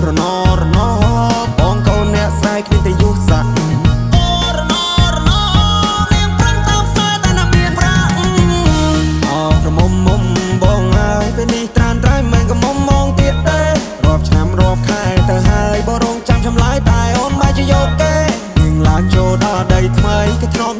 រណបងកូនអ្នកស្រីគ្មានតែយុសារណនាងប្រឹងតាមផ្សាយតែណាមានប្រាក់អោក្រមុំបងហើយពេលនេះត្រានត្រៃមិនក៏មុំមងទៀតទេរាប់ឆ្នាំរាប់ខែទៅហើយបរងចាំចម្លើយតែអូនមិនជាយកទេនាងឡើងចូលដល់ដីថ្មីក៏ធ្នម